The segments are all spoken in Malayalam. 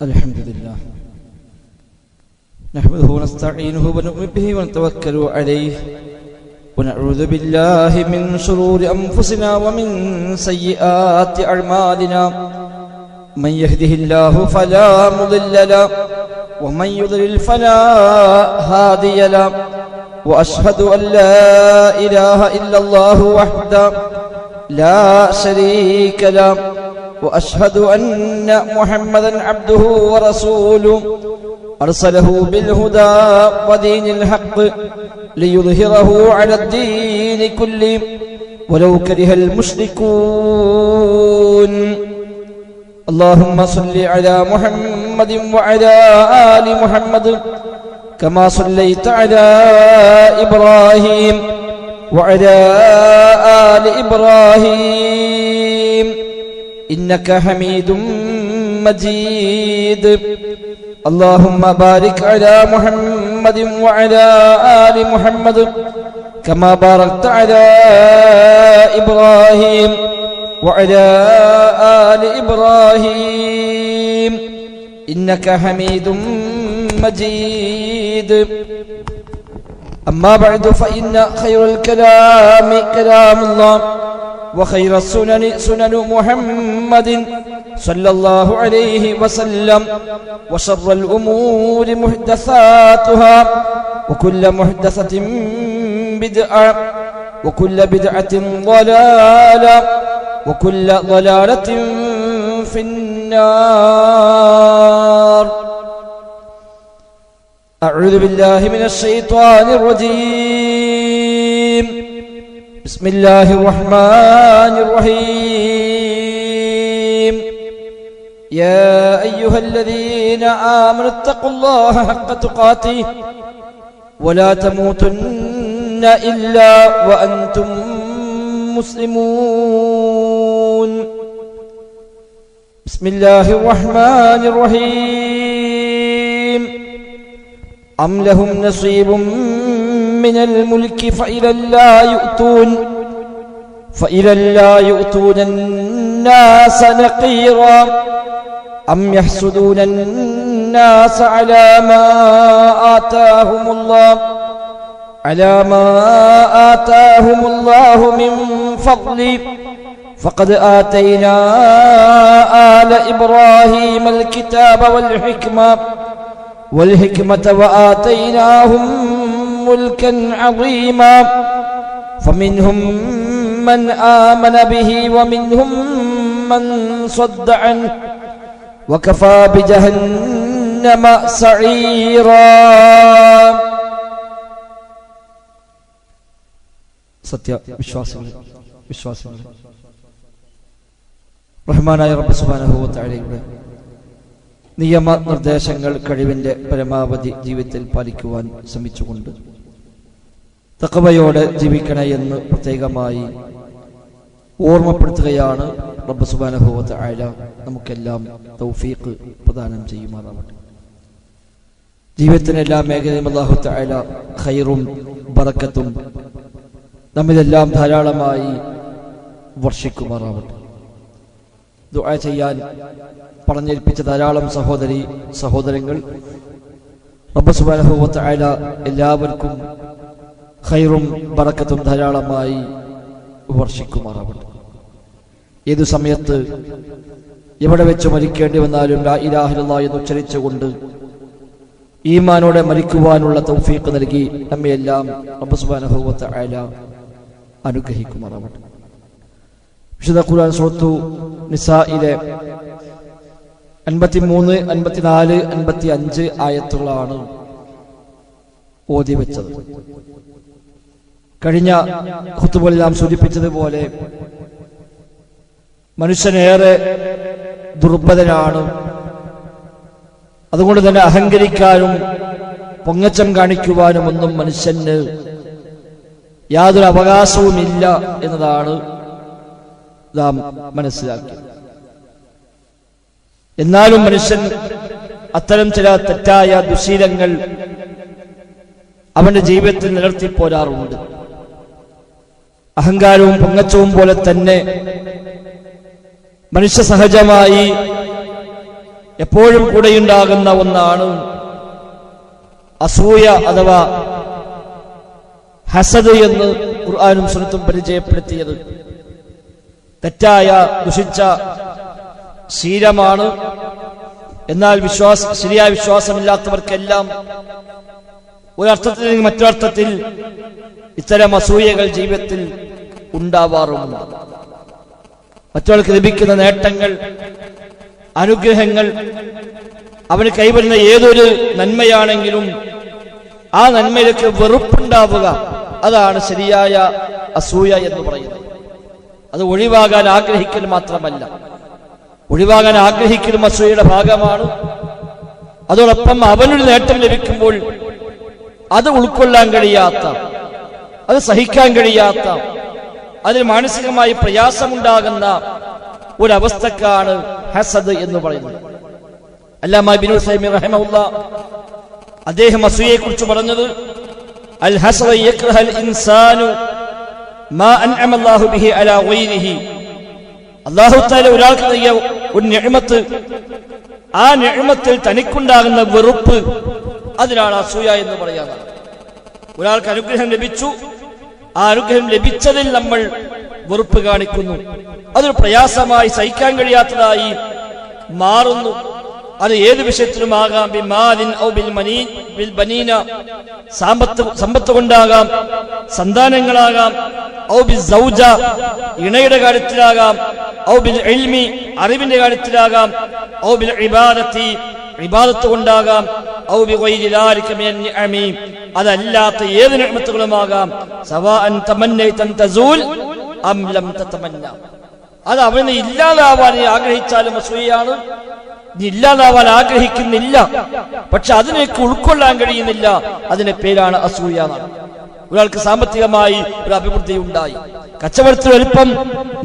الحمد لله نحمده ونستعينه ونؤمن به ونتوكل عليه ونعوذ بالله من شرور أنفسنا ومن سيئات أعمالنا من يهده الله فلا مضل له ومن يضلل فلا هادي له وأشهد أن لا إله إلا الله وحده لا شريك له وأشهد أن محمدا عبده ورسوله أرسله بالهدى ودين الحق ليظهره على الدين كله ولو كره المشركون اللهم صل على محمد وعلى آل محمد كما صليت على إبراهيم وعلى آل إبراهيم إنك حميد مجيد اللهم بارك على محمد وعلى آل محمد كما باركت على إبراهيم وعلى آل إبراهيم إنك حميد مجيد أما بعد فإن خير الكلام كلام الله وخير السنن سنن محمد صلى الله عليه وسلم وشر الأمور محدثاتها وكل محدثة بدعة وكل بدعة ضلالة وكل ضلالة في النار أعوذ بالله من الشيطان الرجيم بسم الله الرحمن الرحيم يا أيها الذين آمنوا اتقوا الله حق تقاته ولا تموتن إلا وأنتم مسلمون بسم الله الرحمن الرحيم أم لهم نصيب من الملك فإذا لا يؤتون الناس نقيرا أم يحسدون الناس على ما آتاهم الله من فضله فقد آتينا آل إبراهيم الكتاب والحكمة وآتيناهم ملكا عظيما فمنهم من آمن به ومنهم من صد عنه وكفى بجهنم سعيرا സത്യ വിശ്വാസികളെ റഹ്മാനായ റബ്ബ് സുബ്ഹാനഹു വ തആലയുടെ നിയമനിർദ്ദേശങ്ങൾ കഴിവിന്റെ പരമാവധി ജീവിതത്തിൽ പാലിക്കുവാൻ ശ്രമിച്ചുകൊണ്ട് തഖ്വയോടെ ജീവിക്കണേ എന്ന് പ്രത്യേകമായി ഓർമ്മപ്പെടുത്തുകയാണ്. റബ്ബ് സുബ്ഹാനഹു വ തആല നമുക്കെല്ലാം തൗഫീഖ് പ്രദാനം ചെയ്യുമാറാവട്ടെ. ജീവിതത്തിന്റെ എല്ലാ മേഖലയിലും അല്ലാഹു തആല ഖൈറും ബറക്കത്തും നമ്മിലെല്ലാം ധാരാളമായി വർഷിക്കുമാറാവട്ടെ. ദുആ ചെയ്യാൻ പറഞ്ഞേൽപ്പിച്ച ധാരാളം സഹോദരങ്ങൾ റബ്ബ് സുബ്ഹാനഹു വ തആല എല്ലാവർക്കും ഖൈറും ബറക്കത്തും ധാരാളമായി വർഷിക്കുമാറാവട്ടെ. ഏതു സമയത്ത് എവിടെ വെച്ച് മരിക്കേണ്ടി വന്നാലും ലാ ഇലാഹ ഇല്ലല്ലാഹ് എന്ന് ഉച്ചരിച്ചുകൊണ്ട് ഈമാനോടെ മരിക്കുവാനുള്ള തൗഫീഖ് നൽകി നമ്മയെല്ലാം റബ്ബ് സുബ്ഹാനഹു വ തആല അനുഗ്രഹിക്കുമാറാവട്ടെ. വിശുദ്ധ ഖുർആൻ സൂറത്തു നിസായിലെ 53, 54, 55 ആയത്തുകളാണ് ഓതി വെച്ചത്. കഴിഞ്ഞ ഖുതുബയിൽ നാം സൂചിപ്പിച്ചതുപോലെ മനുഷ്യനേറെ ദുർബലനാണ്. അതുകൊണ്ട് തന്നെ അഹങ്കരിക്കാനും പൊങ്ങച്ചം കാണിക്കുവാനും ഒന്നും മനുഷ്യന് യാതൊരു അവകാശവുമില്ല എന്നതാണ് നാം മനസ്സിലാക്കിയത്. എന്നാലും മനുഷ്യൻ അത്തരം ചില തെറ്റായ ദുശീലങ്ങൾ അവന്റെ ജീവിതത്തിൽ നിലനിർത്തിപ്പോരാറുണ്ട്. അഹങ്കാരവും പൊങ്ങച്ചവും പോലെ തന്നെ മനുഷ്യ സഹജമായി എപ്പോഴും കൂടെയുണ്ടാകുന്ന ഒന്നാണ് അസൂയ അഥവാ ഹസദ് എന്ന് ഖുർആനും സുന്നത്തും പരിചയപ്പെടുത്തിയത്. തെറ്റായ ദുഷിച്ച ശീലമാണ്. എന്നാൽ ശരിയായ വിശ്വാസമില്ലാത്തവർക്കെല്ലാം ഒരർത്ഥത്തിൽ നിന്ന് മറ്റൊരർത്ഥത്തിൽ ഇത്തരം അസൂയകൾ ജീവിതത്തിൽ ഉണ്ടാവാറുമുണ്ട്. മറ്റൊരാൾക്ക് ലഭിക്കുന്ന നേട്ടങ്ങൾ, അനുഗ്രഹങ്ങൾ, അവന് കൈവരുന്ന ഏതൊരു നന്മയാണെങ്കിലും ആ നന്മയിലേക്ക് വെറുപ്പുണ്ടാവുക, അതാണ് ശരിയായ അസൂയ എന്ന് പറയുന്നത്. അത് ഒഴിവാകാൻ ആഗ്രഹിക്കൽ മാത്രമല്ല, ഒഴിവാകാൻ ആഗ്രഹിക്കലും അസൂയയുടെ ഭാഗമാണ്. അതോടൊപ്പം അവനൊരു നേട്ടം ലഭിക്കുമ്പോൾ അത് ഉൾക്കൊള്ളാൻ കഴിയാത്ത, അത് സഹിക്കാൻ കഴിയാത്ത, അതിൽ മാനസികമായി പ്രയാസമുണ്ടാകുന്ന ഒരവസ്ഥക്കാണ് ഹസദ് എന്ന് പറയുന്നത്. അല്ലാമ ഇബ്നു തൈമിയ്യ റഹിമഹുല്ലാഹ് അദ്ദേഹം അസൂയയെ കുറിച്ച് പറഞ്ഞത്, അൽ ഹസദ യക്റഹൽ ഇൻസാനു മാ അൻഅമ അല്ലാഹു ബിഹി അലാ ഗൈരിഹി. അല്ലാഹു തആല ഒരാൾക്ക് നൽകിയ ഒരു നിഅമത്ത്, ആ നിഅമത്തിൽ തനിക്കുണ്ടാകുന്ന വെറുപ്പ്, അതിനാണ് അസൂയ എന്ന് പറയുന്നത്. ഒരാൾക്ക് അനുഗ്രഹം ലഭിച്ചു, ആ അനുഗ്രഹം ലഭിച്ചതിൽ നമ്മൾ വെറുപ്പ് കാണിക്കുന്നു, അതൊരു പ്രയാസമായി സഹിക്കാൻ കഴിയാത്തതായി മാറുന്നു. അത് ഏത് വിഷയത്തിലുമാകാം. ബിമാലിൻ ഔ ബിൽ ബനീന, സമ്പത്ത് കൊണ്ടാകാം, സന്താനങ്ങളാകാം, ഔ ബിൽ സൗജ, ഇണയുടെ കാര്യത്തിലാകാം, ഔ ബിൽ ഇൽമി, അറിവിന്റെ കാര്യത്തിലാകാം, ഔ ബിൽ ഇബാദത്തി, ഇബാദത്ത് കൊണ്ടാകാം, ഔ ബിഗൈരി ദാലിക മിനൻ നിഅമി, അതല്ലാത്ത ഏത് നിഅമത്തുകളുമാകാം. സവാഅൻ തമന്നൈതൻ തസൂൽ അം ലം തതമന്ന, അത് അവന് ഇല്ലാതാവാൻ ആഗ്രഹിച്ചാലും അസൂയയാണ്. ഇല്ലാതാവാൻ ആഗ്രഹിക്കുന്നില്ല, പക്ഷെ അതിനേക്ക് ഉൾക്കൊള്ളാൻ കഴിയുന്നില്ല, അതിന്റെ പേരാണ് അസൂയ. ഒരാൾക്ക് സാമ്പത്തികമായി ഒരു അഭിവൃദ്ധി ഉണ്ടായി, കച്ചവടത്തിൽ അല്പം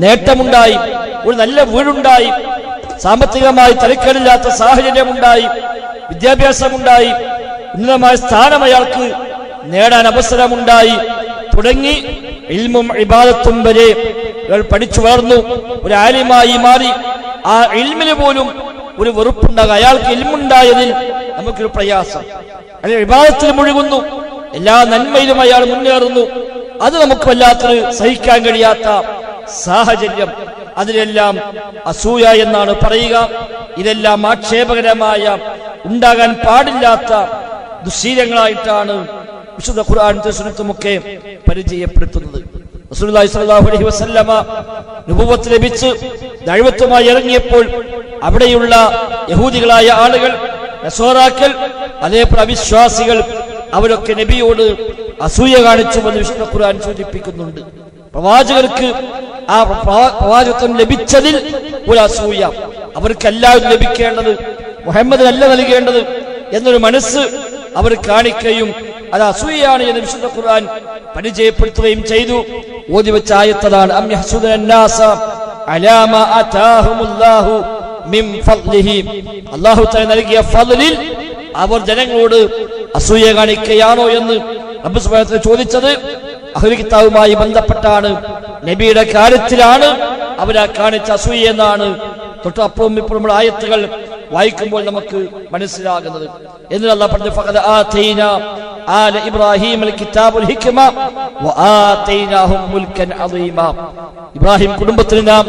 നേട്ടമുണ്ടായി, ഒരു നല്ല വീടുണ്ടായി, സാമ്പത്തികമായി തലക്കേടില്ലാത്ത സാഹചര്യമുണ്ടായി, വിദ്യാഭ്യാസമുണ്ടായി, ഉന്നതമായ സ്ഥാനം അയാൾക്ക് നേടാൻ അവസരമുണ്ടായി, തുടങ്ങി ഇൽമും ഇബാദത്തും വരെ ഇയാൾ പഠിച്ചു വളർന്നു, ഒരു ആലിമായി മാറി. ആ ഇൽമിന് പോലും ഒരു വെറുപ്പുണ്ടാകുക, അയാൾക്ക് ഇൽമുണ്ടായതിൽ നമുക്കൊരു പ്രയാസം, അല്ലെങ്കിൽ ഇബാദത്തിൽ മുഴുകുന്നു, എല്ലാ നന്മയിലും അയാൾ മുന്നേറുന്നു, അത് നമുക്ക് വല്ലാത്തൊരു സഹിക്കാൻ കഴിയാത്ത സാഹചര്യം. അതിലെല്ലാം അസൂയ എന്നാണ് പറയുക. ഇതെല്ലാം ആക്ഷേപകരമായ, ഉണ്ടാകാൻ പാടില്ലാത്ത ദുശ്ശീലങ്ങളായിട്ടാണ് വിശുദ്ധ ഖുർആനും സുന്നത്തുമൊക്കെ പരിചയപ്പെടുത്തുന്നത്. റസൂലുള്ളാഹി സ്വല്ലല്ലാഹു അലൈഹി വസല്ലമ നബുവത്ത് ലഭിച്ച് ദഅവത്തുമായി ഇറങ്ങിയപ്പോൾ അവിടെയുള്ള യഹൂദികളായ ആളുകൾ, നസ്വാറാക്കൾ, അതേപോലെ അവിശ്വാസികൾ, അവരൊക്കെ നബിയോട് അസൂയ കാണിച്ചുവെന്ന് വിശുദ്ധ ഖുർആൻ സൂചിപ്പിക്കുന്നുണ്ട്. പ്രവാചകർക്ക് ആ പ്രവാചകത്വം ലഭിച്ചതിൽ ഒരു അസൂയ, അവർക്കെല്ലാവരും ലഭിക്കേണ്ടത്, മുഹമ്മദിനല്ല നൽകേണ്ടത് എന്നൊരു മനസ്സ് അവർ കാണിക്കുകയും അത് അസൂയയാണ് എന്ന് വിശുദ്ധ ഖുർആൻ പരിചയപ്പെടുത്തുകയും ചെയ്തു. ഓതി വെച്ച ആയത്തതാണ്, അം യഹ്സുദുന്നാസ അലാ മാ ആതാഹുമുല്ലാഹു മിൻ ഫദ്ലിഹി. അല്ലാഹു തആല നൽകിയ ഫദ്ലിൽ അവർ ജനങ്ങളോട് അസൂയ കാണിക്കുകയാണോ എന്ന് റബ്ബ് സുബ്ഹാനഹു വ തആല ചോദിച്ചത് അഹ്ലു കിതാബുമായി ബന്ധപ്പെട്ടാണ്, നബിയുടെ കാര്യത്തിലാണ് അവരാ കാണിച്ച അസൂയ എന്നാണ് തൊട്ട് അപ്പുറം ഇപ്പുറം ആയത്തുകൾ വായിക്കുമ്പോൾ നമുക്ക് മനസ്സിലാകുന്നത്. എന്നിട്ട് അല്ലാഹു പറഞ്ഞു, ഫഖദ് ആതൈനാ ആല ഇബ്രാഹിം അൽ കിതാബുൽ ഹിക്മ വആതൈനാഹും മുൽക്കൻ അദീമ. ഇബ്രാഹിം കുടുംബത്തിന് നാം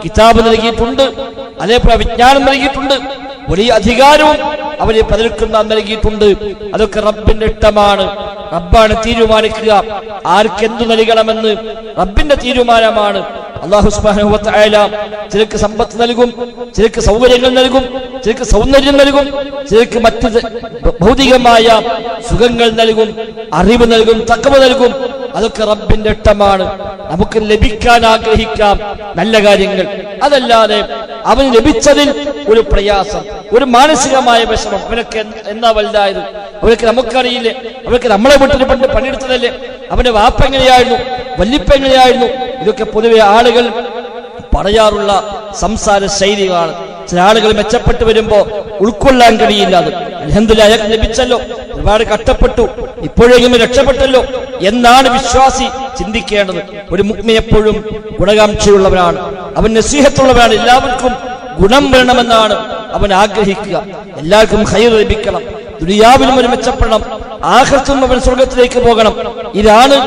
കിതാബ് നൽകിയിട്ടുണ്ട്, അതേപോലെ വിജ്ഞാനം നൽകിയിട്ടുണ്ട്, വലിയ അധികാരവും അവരെ പലർക്കും നാം നൽകിയിട്ടുണ്ട്. അതൊക്കെ റബ്ബിന്റെ ഇഷ്ടമാണ്. റബ്ബാണ് തീരുമാനിക്കുക ആർക്കെന്തു നൽകണമെന്ന്, റബ്ബിന്റെ തീരുമാനമാണ്. അല്ലാഹു സുബ്ഹാനഹു വ തആല ചിലർക്ക് സമ്പത്ത് നൽകും, ചിലർക്ക് സൗകര്യങ്ങൾ നൽകും, ചിലർക്ക് സൗന്ദര്യം നൽകും, ചിലർക്ക് മറ്റ് ഭൗതികമായ സുഖങ്ങൾ നൽകും, അറിവ് നൽകും, തഖ്വ നൽകും. അതൊക്കെ റബ്ബിന്റെ ഇഷ്ടമാണ്. നമുക്ക് ലഭിക്കാൻ ആഗ്രഹിക്കാം നല്ല കാര്യങ്ങൾ, അതല്ലാതെ അവന് ലഭിച്ചതിൽ ഒരു പ്രയാസം, ഒരു മാനസികമായ വിഷമം. അവനൊക്കെ എന്നാ വലുതായത്, അവരൊക്കെ നമുക്കറിയില്ലേ, അവരൊക്കെ നമ്മളെ വീട്ടിൽ പണ്ട് പണിയെടുത്തതല്ലേ, അവന്റെ വാപ്പ എങ്ങനെയായിരുന്നു, വല്ലിപ്പ എങ്ങനെയായിരുന്നു, ഇതൊക്കെ പൊതുവെ ആളുകൾ പറയാറുള്ള സംസാര ശൈലികളാണ്. ചില ആളുകൾ മെച്ചപ്പെട്ടു വരുമ്പോ ഉൾക്കൊള്ളാൻ കഴിയില്ല. അത് അൽഹംദുലില്ലാഹ് അയാൾക്ക് ലഭിച്ചല്ലോ, ഒരുപാട് കഷ്ടപ്പെട്ടു, ഇപ്പോഴെങ്കിലും രക്ഷപ്പെട്ടല്ലോ എന്നാണ് വിശ്വാസി ചിന്തിക്കേണ്ടത്. ഒരു മുഅ്മിൻ എപ്പോഴും ഗുണകാംക്ഷയുള്ളവനാണ്, അവൻ നസീഹത്തുള്ളവനാണ്, എല്ലാവർക്കും ഗുണം വരണമെന്നാണ് അവൻ ആഗ്രഹിക്കുക. എല്ലാവർക്കും ഖൈർ ലഭിക്കണം, ദുനിയാവിലും അവൻ മെച്ചപ്പെടണം, ആഖിറത്തും അവൻ സ്വർഗത്തിലേക്ക് പോകണം. ഇതാണ്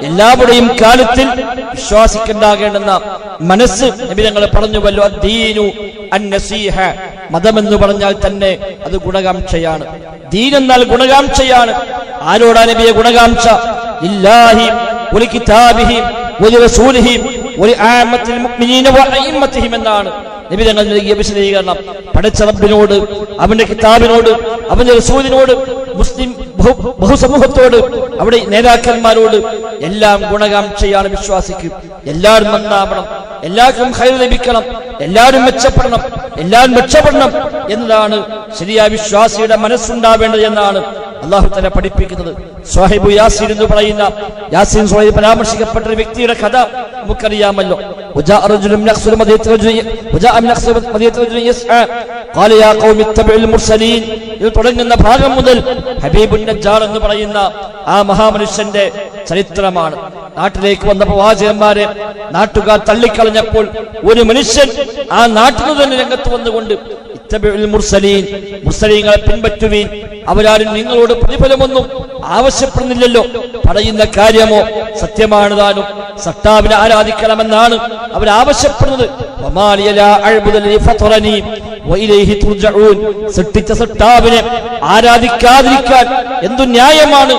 എല്ലാവരുടെയും കാലത്തിൽ വിശ്വാസിക്കുണ്ടാകേണ്ടുന്ന മനസ്സ്. നബി തങ്ങൾ പറഞ്ഞുവല്ലോ, അദ്ദീനു അന്നസീഹ, മതമെന്ന് പറഞ്ഞാൽ തന്നെ അത് ഗുണകാംക്ഷയാണ്. ദീൻ എന്നാൽ ഗുണകാംക്ഷയാണ്. ആരോടാ നബിയെ ഗുണകാംക്ഷ? ലില്ലാഹി വലി കിതാബിഹി വലി റസൂലിഹി വലി ആമത്തിൽ മുഅ്മിനീന വഅഇമ്മത്തിഹിം എന്നാണ് നബി തങ്ങൾ നൽകിയ വിശദീകരണം. പടച്ച റബ്ബിനോട്, അവന്റെ കിതാബിനോട്, അവന്റെ റസൂലിനോട്, മുസ്ലിം ബഹുസമൂഹത്തോട്, അവിടെ നേതാക്കന്മാരോട് എല്ലാം ഗുണകാംക്ഷയാണ് വിശ്വാസിക്ക്. എല്ലാവരും നന്നാവണം, എല്ലാവർക്കും ഖൈർ ലഭിക്കണം, എല്ലാവരും മെച്ചപ്പെടണം, എല്ലാവരും രക്ഷപ്പെടണം എന്നതാണ് ശരിയായ വിശ്വാസിയുടെ മനസ്സുണ്ടാവേണ്ടത് എന്നാണ് അല്ലാഹു തആല പഠിപ്പിക്കുന്നത്. സ്വഹീബു യാസീൻ എന്ന് പറയുന്ന യാസീൻ സൂറയിൽ പരാമർശിക്കപ്പെട്ട ഒരു വ്യക്തിയുടെ കഥ നമുക്കറിയാമല്ലോ. തുടങ്ങുന്ന ഭാഗം മുതൽ ഹബീബുൻ നജ്ജാർ എന്ന് പറയുന്ന ആ മഹാമനുഷ്യന്റെ ചരിത്രമാണ്. നാട്ടിലേക്ക് വന്ന പ്രവാചകന്മാരെ നാട്ടുകാർ തള്ളിക്കളഞ്ഞപ്പോൾ ഒരു മനുഷ്യൻ ആ നാട്ടിൽ തന്നെ രംഗത്ത് വന്നുകൊണ്ട് മുർസലീങ്ങളെ പിൻപറ്റുവീൻ, അവരാരും നിങ്ങളോട് പ്രതിഫലമൊന്നും ആവശ്യപ്പെടുന്നില്ലല്ലോ, പറയുന്ന കാര്യമോ സത്യമാണ് താനും, സട്ടാവിനെ ആരാധിക്കണമെന്നാണ് അവരാവശ്യപ്പെടുന്നത്. സൃഷ്ടിച്ച സട്ടാവിനെ ആരാധിക്കാതിരിക്കാൻ എന്തു ന്യായമാണ്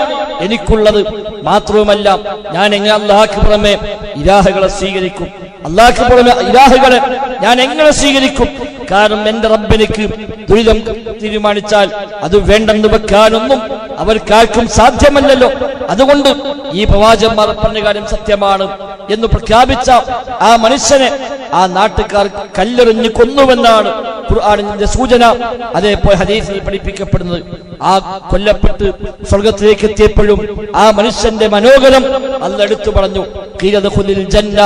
എനിക്കുള്ളത്? മാത്രവുമല്ല, ഞാൻ എങ്ങനെ അല്ലാഹുക്ക് പുറമെ ഇലാഹുകളെ സ്വീകരിക്കും? അല്ലാഹുക്ക് പുറമെ ഇലാഹുകളെ ഞാൻ എങ്ങനെ സ്വീകരിക്കും? കാരണം എന്റെ റബ്ബെനിക്ക് ദുരിതം തീരുമാനിച്ചാൽ അത് വേണ്ടെന്ന് വെക്കാനൊന്നും അവർക്കാർക്കും സാധ്യമല്ലല്ലോ. അതുകൊണ്ട് ഈ പ്രവാചകന്മാർ പറഞ്ഞ കാര്യം സത്യമാണ് എന്ന് പ്രഖ്യാപിച്ച ആ മനുഷ്യനെ ആ നാട്ടുകാർ കല്ലെറിഞ്ഞ് കൊന്നുവെന്നാണ് ഖുർആനിന്റെ സൂചന. അതേപോലെ ഹദീസിൽ പഠിപ്പിക്കപ്പെടുന്നത്. ആ കൊല്ലപ്പെട്ട് സ്വർഗത്തിലേക്ക് എത്തിയപ്പോഴും ആ മനുഷ്യന്റെ മനോഗരം അല്ലാഹു എടുത്തു പറഞ്ഞു. ഖീലദഖുലിൽ ജന്ന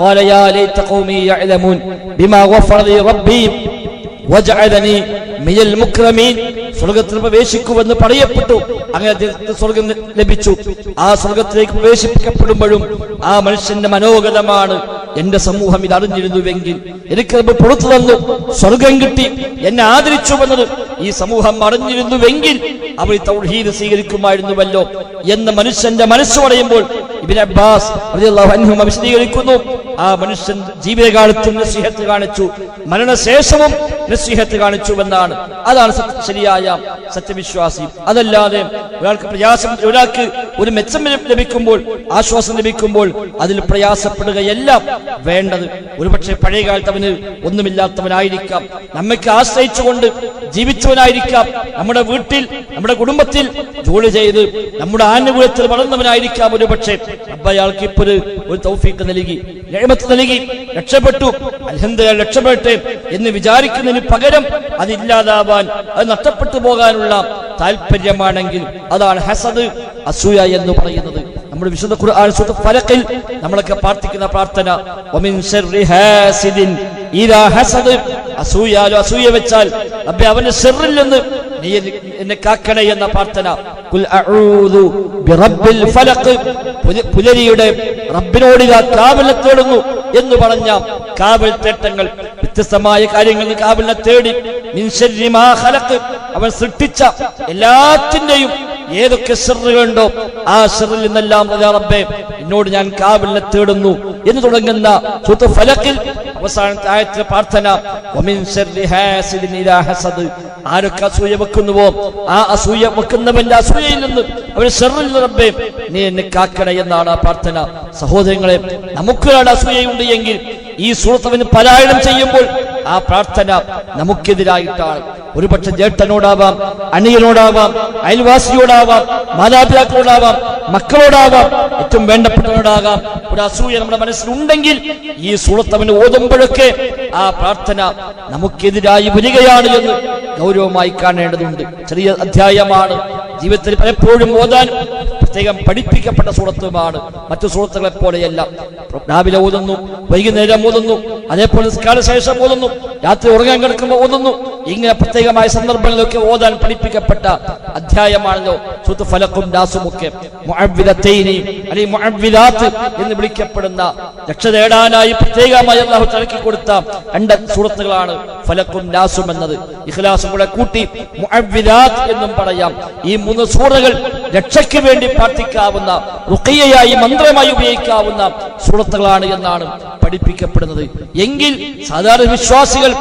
ഖാല യാ ലൈത ഖൗമി യഅലമൂൻ ബിമാ ഗഫറ ലി റബ്ബി വജഅലനി മിനൽ മുക്രമീൻ. സ്വർഗത്തിൽ പ്രവേശിക്കുമെന്ന് പറയപ്പെട്ടു. അങ്ങനെ സ്വർഗം ലഭിച്ചു. ആ സ്വർഗത്തിലേക്ക് പ്രവേശിപ്പിക്കപ്പെടുമ്പോഴും ആ മനുഷ്യന്റെ മനോഗതമാണ്, എന്റെ സമൂഹം ഇത് അറിഞ്ഞിരുന്നുവെങ്കിൽ, എനിക്ക് പുറത്തു തന്നു, സ്വർഗം കിട്ടി, എന്നെ ആദരിച്ചു വന്നത് ഈ സമൂഹം അറിഞ്ഞിരുന്നുവെങ്കിൽ അവർ തൗഹീദ് സ്വീകരിക്കുമായിരുന്നുവല്ലോ എന്ന് മനുഷ്യന്റെ മനസ്സ് പറയുമ്പോൾ ഇബ്നു അബ്ബാസ് റളിയല്ലാഹു അൻഹു വിശദീകരിക്കുന്നു. ആ മനുഷ്യൻ ജീവിതകാലത്തും നസീഹത്ത് കാണിച്ചു, മരണശേഷവും നസീഹത്ത് കാണിച്ചു എന്നാണ്. അതാണ് ശരിയായ സത്യവിശ്വാസി. അതല്ലാതെ ഒരാൾക്ക് പ്രയാസം, ഒരാൾക്ക് ഒരു മെച്ചം ലഭിക്കുമ്പോൾ, ആശ്വാസം ലഭിക്കുമ്പോൾ അതിൽ പ്രയാസപ്പെടുകയല്ല വേണ്ടത്. ഒരുപക്ഷെ പഴയ കാലത്ത് അവന് ഒന്നുമില്ലാത്തവനായിരിക്കാം, നമ്മയ്ക്ക് ആശ്രയിച്ചുകൊണ്ട് ജീവിച്ചവനായിരിക്കാം, നമ്മുടെ വീട്ടിൽ, നമ്മുടെ കുടുംബത്തിൽ ജോലി ചെയ്ത് നമ്മുടെ ആനുകൂല്യത്തിൽ വളർന്നവനായിരിക്കാം. ഒരുപക്ഷെ അയാൾക്ക് ഇപ്പോൾ ഒരു തൗഫീഖ് നൽകി, നിഅമത്ത് നൽകി, രക്ഷപ്പെട്ടു, അൽഹംദുലില്ലാഹ് രക്ഷപ്പെട്ടെ എന്ന് വിചാരിക്കുന്നതിന് പകരം അതില്ലാതാവാൻ, അത് നഷ്ടപ്പെട്ടു പോകാനുള്ള താല്പര്യമാണെങ്കിൽ അതാണ് ഹസദ്, അസൂയ എന്ന് പറയുന്നത്. നമ്മുടെ വിശുദ്ധ ഖുർആൻ സൂറത്തുൽ ഫലഖിൽ നമ്മളൊക്കെ പ്രാർത്ഥിക്കുന്ന പ്രാർത്ഥന, വമിൻ ശർരി ഹാസിദിൻ ഇദാ ഹസദ്, അസൂയ വെച്ചാൽ റബ്ബേ അവന്റെ ശർറിൽ നിന്ന് നീ എന്നെ കാക്കണേ എന്ന പ്രാർത്ഥന. ഖുൽ അഊദു ബിറബ്ബിൽ ഫലഖ്, പുലരിയുടെ റബ്ബിനോട് കാവലിനെ തേടുന്നു എന്ന് പറഞ്ഞ കാവൽ തേട്ടങ്ങൾ, വ്യത്യസ്തമായ കാര്യങ്ങളിൽ കാവലിനെ തേടി. മിൻ ശർരി മാ ഖലഖ്, അവൻ സൃഷ്ടിച്ച എല്ലാത്തിന്റെയും ഏതൊക്കെ ശർറുകളുണ്ടോ ആ ശർറിൽ നിന്നെല്ലാം റബ്ബേ എന്നോട് ഞാൻ കാവലിനെ തേടുന്നു എന്ന് തുടങ്ങുന്ന സൂറത്തുൽ ഫലഖിൽ അവസാനത്തെ ആയത്തിലെ പ്രാർത്ഥന, വമിൻ ശർരി ഹാസിദിൻ ഇദാ ഹസദ്. ആരൊക്കെ അസൂയ വെക്കുന്നുവോ ആ അസൂയ വെക്കുന്നവന്റെ അസൂയയിൽ നിന്ന്, അവന്റെ ശർറിൽ നിന്ന് റബ്ബേ നീ എന്നെ കാക്കണേ എന്നാണ് ആ പ്രാർത്ഥന. സഹോദരങ്ങളെ, നമുക്കൊരാളുടെ അസൂയയുണ്ട് എങ്കിൽ ഈ സൂറത്ത് പാരായണം ചെയ്യുമ്പോൾ ആ പ്രാർത്ഥന നമുക്കെതിരായിട്ടാണ്. ഒരുപക്ഷെ ജ്യേഷ്ഠനോടാവാം, അനിയനോടാവാം, അയൽവാസിയോടാവാം, മാതാപിതാക്കളോടാവാം, മക്കളോടാവാം, ഏറ്റവും വേണ്ടപ്പെട്ടവരോടാകാം ഒരു അസൂയ നമ്മുടെ മനസ്സിലുണ്ടെങ്കിൽ ഈ സൂറത്ത് അവന് ഓതുമ്പോഴൊക്കെ ആ പ്രാർത്ഥന നമുക്കെതിരായി വരികയാണ് എന്ന് ഗൗരവമായി കാണേണ്ടതുണ്ട്. ചെറിയ അധ്യായമാണ്, ജീവിതത്തിൽ പലപ്പോഴും ഓതാൻ പ്രത്യേകം പഠിപ്പിക്കപ്പെട്ട സൂറത്തുമാണ്. മറ്റു സൂറത്തുകളെ പോലെയല്ല. രാവിലെ ഓതുന്നു, വൈകുന്നേരം ഓതുന്നു, അതേപോലെ കാലശേഷം ഓതുന്നു, രാത്രി ഉറങ്ങാൻ കിടക്കുമ്പോൾ ഓതുന്നു. ഇങ്ങനെ പ്രത്യേകമായ സന്ദർഭങ്ങളിലൊക്കെ ഓതാൻ പഠിപ്പിക്കപ്പെട്ട അധ്യായമാണല്ലോ സൂറത്ത് ഫലഖും നാസും ഒക്കെ. മുഅവ്വിദത്തൈനി അല്ലെങ്കിൽ മുഅവ്വിദാത്ത് എന്ന് വിളിക്കപ്പെടുന്ന രക്ഷ നേടാനായി പ്രത്യേകമായി അല്ലാഹു തആലക്ക് കൊടുത്ത 2 സൂറത്തുകളാണ് ഫലഖും നാസും എന്നത്. ഇഖ്ലാസും കൂടെ കൂട്ടി മുഅവ്വിദാത്ത് എന്നും പറയാം. ഈ 3 സൂറകൾ രക്ഷയ്ക്ക് വേണ്ടി പ്രാർത്ഥിക്കാവുന്ന, റുഖിയ്യയായി മന്ത്രമായി ഉപയോഗിക്കാവുന്ന സൂറത്തുകളാണ് എന്നാണ് പഠിപ്പിക്കപ്പെടുന്നത്. എങ്കിൽ സാധാരണ വിശ്വാസികൾ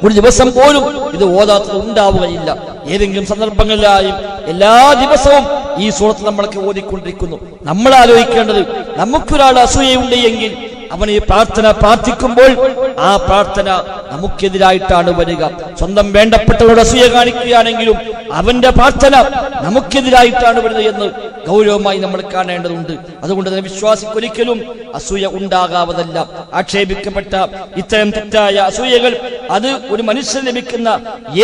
ഒരു ദിവസം പോലും ഇത് ഓതാത്തത് ഉണ്ടാവുകയില്ല. ഏതെങ്കിലും സന്ദർഭങ്ങളിലായും എല്ലാ ദിവസവും ഈ സൂറത്ത് നമ്മളൊക്കെ ഓതിക്കൊണ്ടിരിക്കുന്നു. നമ്മൾ ആലോചിക്കേണ്ടത്, നമുക്കൊരാൾ അസൂയയുണ്ട് എങ്കിൽ അവൻ ഈ പ്രാർത്ഥന പ്രാർത്ഥിക്കുമ്പോൾ ആ പ്രാർത്ഥന നമുക്കെതിരായിട്ടാണ് വരിക. സ്വന്തം വേണ്ടപ്പെട്ടവരോട് അസൂയ കാണിക്കുകയാണെങ്കിലും അവന്റെ പ്രാർത്ഥന നമുക്കെതിരായിട്ടാണ് വരുന്നത് എന്ന് ഗൗരവമായി നമ്മൾ കാണേണ്ടതുണ്ട്. അതുകൊണ്ട് തന്നെ വിശ്വാസിക്കൊരിക്കലും അസൂയ ഉണ്ടാകാവതല്ല. ആക്ഷേപിക്കപ്പെട്ട ഇത്തരം തെറ്റായ അസൂയകൾ അത് ഒരു മനുഷ്യന് ലഭിക്കുന്ന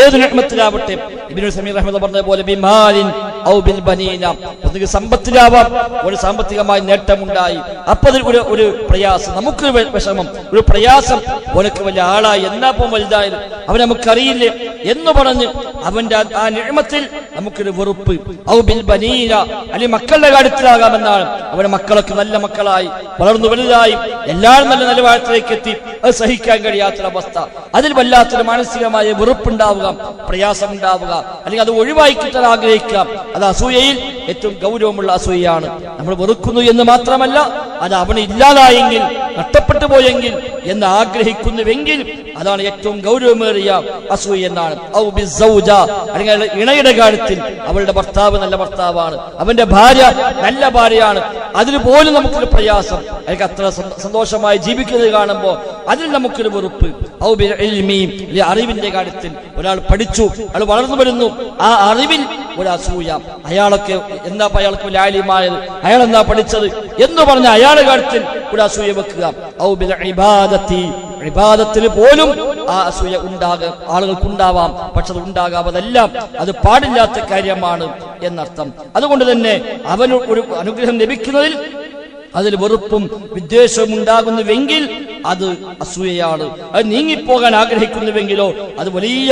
ഏത് നിഅമത്തിലാവട്ടെ, ഇബ്നു സമീർ റഹ്മത്തുള്ളാഹി പറഞ്ഞ പോലെ ബിമാലിൻ ഔ ബിൽ ബനീന, ഒന്നുകിൽ സമ്പത്തിലാവാം, ഒരു സാമ്പത്തികമായി നേട്ടമുണ്ടായി, അപ്പോൾ ഒരു പ്രയാസം, നമുക്കൊരു വിഷമം, ഒരു പ്രയാസം, ഓനക്ക് വലിയ ആളായി, എന്നാപ്പം വലുതായത് അവൻ നമുക്കറിയില്ലേ എന്ന് പറഞ്ഞ് അവന്റെ ആ നിഅമത്തിൽ നമുക്കൊരു വെറുപ്പ്. ഔ ബിൽ ബനീന, അല്ലെങ്കിൽ മക്കളുടെ കാര്യത്തിലാകാമെന്നാണ്. അവരുടെ മക്കളൊക്കെ നല്ല മക്കളായി വളർന്നു വലുതായി എല്ലാവരും നല്ല നിലവാരത്തിലേക്ക് എത്തി, അത് സഹിക്കാൻ കഴിയാത്തൊരവസ്ഥ, അതിൽ വല്ലാത്തൊരു മാനസികമായ വെറുപ്പുണ്ടാവുക, പ്രയാസമുണ്ടാവുക, അല്ലെങ്കിൽ അത് ഒഴിവാക്കി കിട്ടാൻ ആഗ്രഹിക്കുക. അത് അസൂയയിൽ ഏറ്റവും ഗൗരവമുള്ള അസൂയയാണ്. നമ്മൾ വെറുക്കുന്നു എന്ന് മാത്രമല്ല, അത് അവന് ഇല്ലാതായെങ്കിൽ, നഷ്ടപ്പെട്ടു പോയെങ്കിൽ എന്ന് ആഗ്രഹിക്കുന്നുവെങ്കിൽ അതാണ് ഏറ്റവും ഗൗരവമേറിയ അസൂയ എന്നാണ്. ഔ ബിസ്സൗജ, അല്ലെങ്കിൽ ഇണയുടെ കാര്യത്തിൽ അവളുടെ ഭർത്താവ് നല്ല ഭർത്താവാണ്, അവന്റെ ഭാര്യ നല്ല ഭാര്യയാണ്, അതിന് പോലും നമുക്കൊരു പ്രയാസം, അയാൾക്ക് അത്ര സന്തോഷമായി ജീവിക്കുന്നത് കാണുമ്പോൾ അതിൽ നമുക്കൊരു വെറുപ്പ്. ഔ ബിൽ ഇൽമി, അറിവിന്റെ കാര്യത്തിൽ ഒരാൾ പഠിച്ചു, അയാൾ വളർന്നു വരുന്നു, ആ അറിവിൽ ഒരു അസൂയ, അയാളൊക്കെ എന്താ അയാൾക്ക് വലിയ ആലിമായത്, അയാൾ എന്താ പഠിച്ചത് എന്ന് പറഞ്ഞ അയാളുടെ കാര്യത്തിൽ ഒരു അസൂയ വെക്കുക. ഔ ബിൽ ഇബാദത്തി, ഇബാദത്തിന് പോലും ആ അസൂയ ആളുകൾക്കുണ്ടാവാം. പക്ഷെ അത് ഉണ്ടാകാവതെല്ലാം അത് പാടില്ലാത്ത കാര്യമാണ് എന്നർത്ഥം. അതുകൊണ്ട് തന്നെ അവന് ഒരു അനുഗ്രഹം ലഭിക്കുന്നതിൽ അതിൽ വെറുപ്പും വിദ്വേഷവും ഉണ്ടാകുന്നുവെങ്കിൽ അത് അസൂയയാണ്. അത് നീങ്ങിപ്പോകാൻ ആഗ്രഹിക്കുന്നുവെങ്കിലോ അത് വലിയ